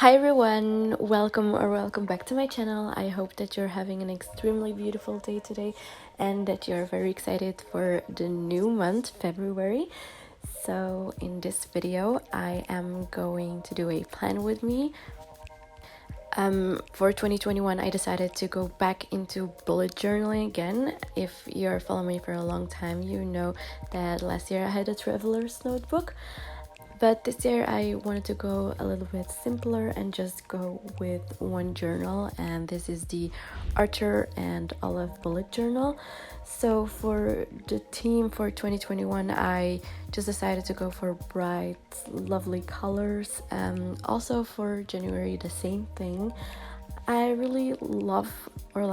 Hi everyone, welcome back to my channel. I hope that you're having an extremely beautiful day today and that you're very excited for the new month, February. So in this video, I am going to do a plan with me. For 2021, I decided to go back into bullet journaling again. If you're following me for a long time, you know that last year I had a traveler's notebook. But this year I wanted to go a little bit simpler and just go with one journal, and this is the Archer and Olive bullet journal. So for the theme for 2021, I just decided to go for bright, lovely colors. Also for January, the same thing. I really love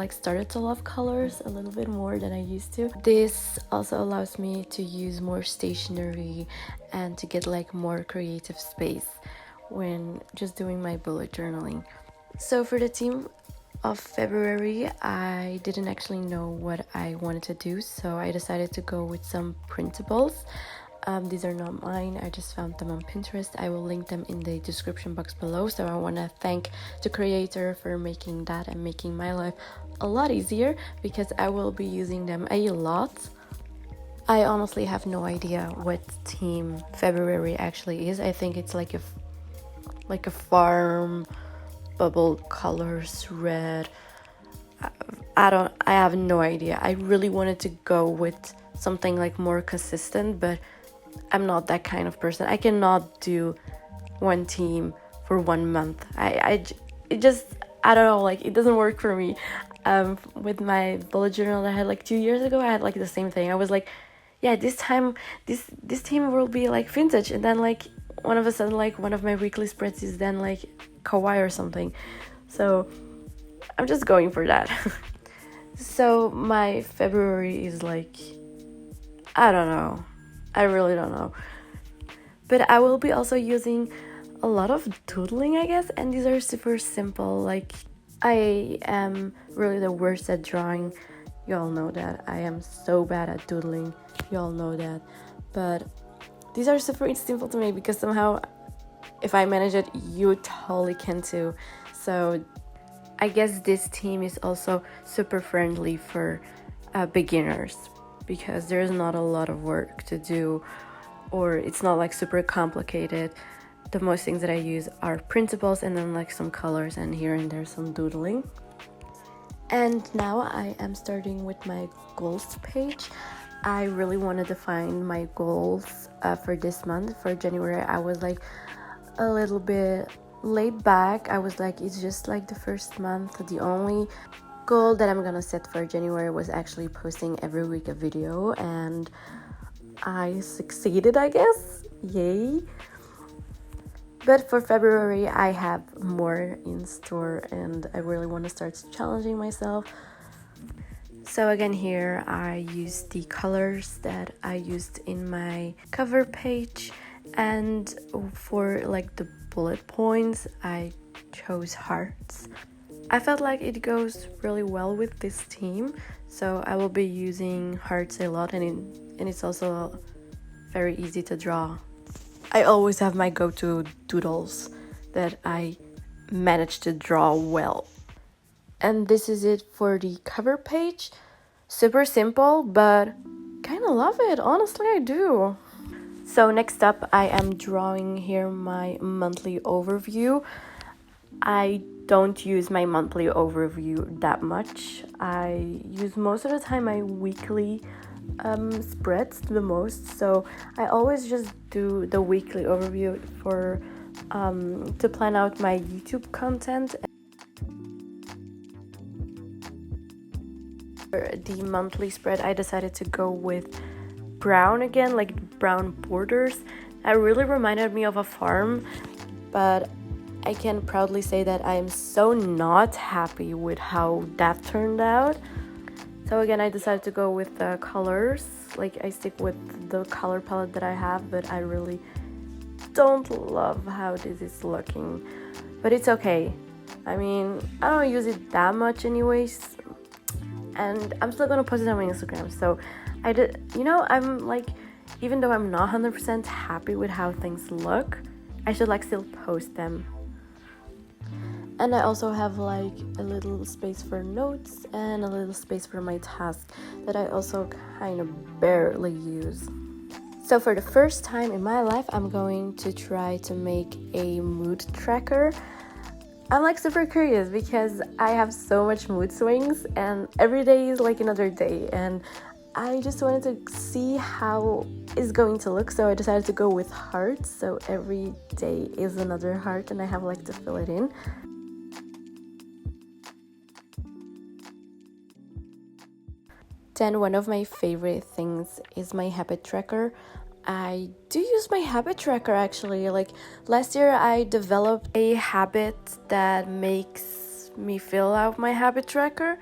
started to love colors a little bit more than I used to. This also allows me to use more stationery and to get more creative space when just doing my bullet journaling. So for the theme of February, I didn't actually know what I wanted to do, so I decided to go with some printables. These are not mine, I just found them on Pinterest. I will link them in the description box below. So I want to thank the creator for making that and making my life a lot easier, because I will be using them a lot. I honestly have no idea what theme February actually is. I think it's like a farm, bubble colors, red. I have no idea. I really wanted to go with something more consistent, but I'm not that kind of person. I cannot do one theme for 1 month. I don't know, it doesn't work for me. With my bullet journal that I had 2 years ago, I had the same thing. I was like, yeah, this time this theme will be vintage, and then one of a sudden one of my weekly spreads is then kawaii or something. So I'm just going for that. So my February is I don't know. I really don't know. But I will be also using a lot of doodling, I guess, and these are super simple. I am really the worst at drawing. You all know that. I am so bad at doodling. You all know that. But these are super simple to me, because somehow if I manage it, you totally can too. So I guess this theme is also super friendly for beginners, because there's not a lot of work to do, or it's not super complicated. The most things that I use are printables and then some colors, and here and there some doodling. And now I am starting with my goals page. I really want to define my goals for this month. For January, I was a little bit laid back. I was it's just the first month. The only goal that I'm gonna set for January was actually posting every week a video, and I succeeded, I guess. Yay. But for February, I have more in store, and I really want to start challenging myself. So again, here I used the colors that I used in my cover page, and for the bullet points, I chose hearts. I felt it goes really well with this theme, so I will be using hearts a lot, and it's also very easy to draw. I always have my go-to doodles that I manage to draw well. And this is it for the cover page. Super simple, but kind of love it. Honestly, I do. So next up, I am drawing here my monthly overview. I don't use my monthly overview that much. I use most of the time my weekly spreads the most. So I always just do the weekly overview for to plan out my YouTube content. For the monthly spread, I decided to go with brown again, brown borders. That really reminded me of a farm, but I can proudly say that I am so not happy with how that turned out. So again, I decided to go with the colors. I stick with the color palette that I have, but I really don't love how this is looking. But it's okay. I mean, I don't use it that much anyways, and I'm still gonna post it on my Instagram. So I'm even though I'm not 100% happy with how things look, I should still post them. And I also have like a little space for notes and a little space for my tasks that I also kind of barely use. So for the first time in my life, I'm going to try to make a mood tracker. I'm like super curious because I have so much mood swings and every day is like another day, and I just wanted to see how it's going to look, so I decided to go with hearts. So every day is another heart and I have like to fill it in. Then one of my favorite things is my habit tracker. I do use my habit tracker actually. Like last year I developed a habit that makes me fill out my habit tracker.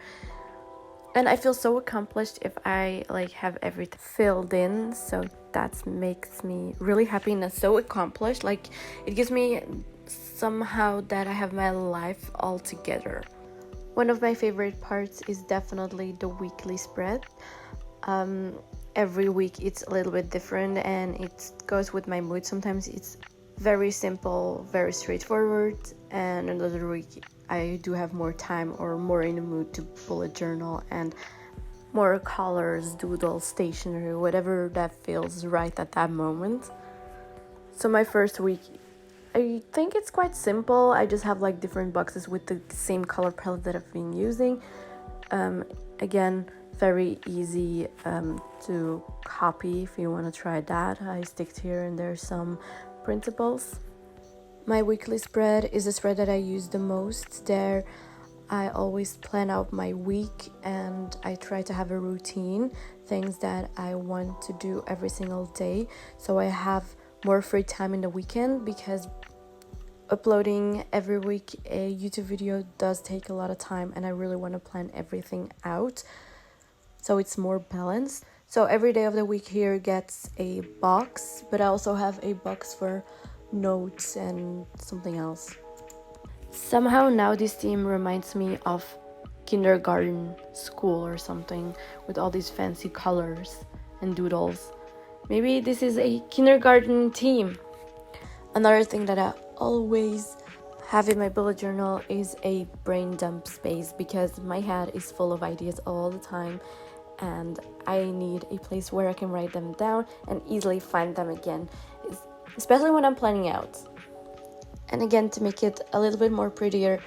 And I feel so accomplished if I like have everything filled in. So that makes me really happy and so accomplished. Like it gives me somehow that I have my life all together. One of my favorite parts is definitely the weekly spread. Every week it's a little bit different and it goes with my mood. Sometimes it's very simple, very straightforward, and another week I do have more time or more in the mood to bullet journal and more colors, doodles, stationery, whatever that feels right at that moment. So my first week, I think it's quite simple. I just have like different boxes with the same color palette that I've been using. Again, very easy to copy if you want to try that. I stick here and there's some printables. My weekly spread is a spread that I use the most. There I always plan out my week and I try to have a routine, things that I want to do every single day, so I have more free time in the weekend, because uploading every week a YouTube video does take a lot of time and I really want to plan everything out so it's more balanced. So every day of the week here gets a box, but I also have a box for notes and something else. Somehow now this theme reminds me of kindergarten school or something, with all these fancy colors and doodles. Maybe this is a kindergarten theme. Another thing that I always have in my bullet journal is a brain dump space, because my head is full of ideas all the time and I need a place where I can write them down and easily find them again, especially when I'm planning out. And again, to make it a little bit more prettier,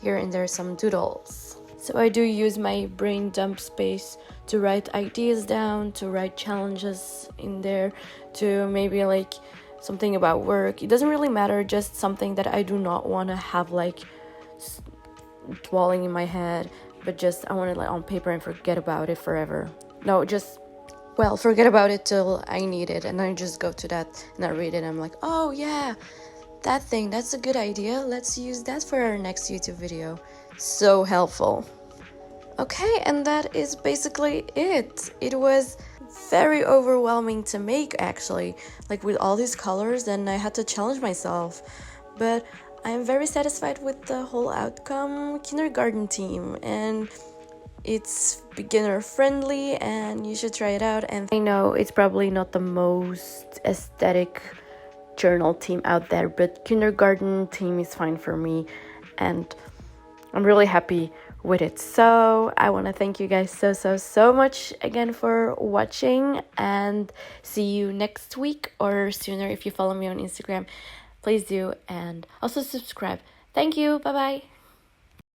here and there some doodles. So I do use my brain dump space to write ideas down, to write challenges in there, to maybe like something about work. It doesn't really matter, just something that I do not want to have like dwelling in my head, but just I want it like on paper and forget about it forever. No, just forget about it till I need it, and I just go to that and I read it and I'm like, oh yeah, that thing, that's a good idea, let's use that for our next YouTube video. So helpful. Okay, and that is basically it. It was very overwhelming to make actually, like with all these colors, and I had to challenge myself, but I am very satisfied with the whole outcome. Kindergarten theme, and it's beginner friendly and you should try it out. And I know it's probably not the most aesthetic journal theme out there, but kindergarten theme is fine for me and I'm really happy with it. So I want to thank you guys so much again for watching, and see you next week or sooner if you follow me on Instagram. Please do, and also subscribe. Thank you. Bye bye.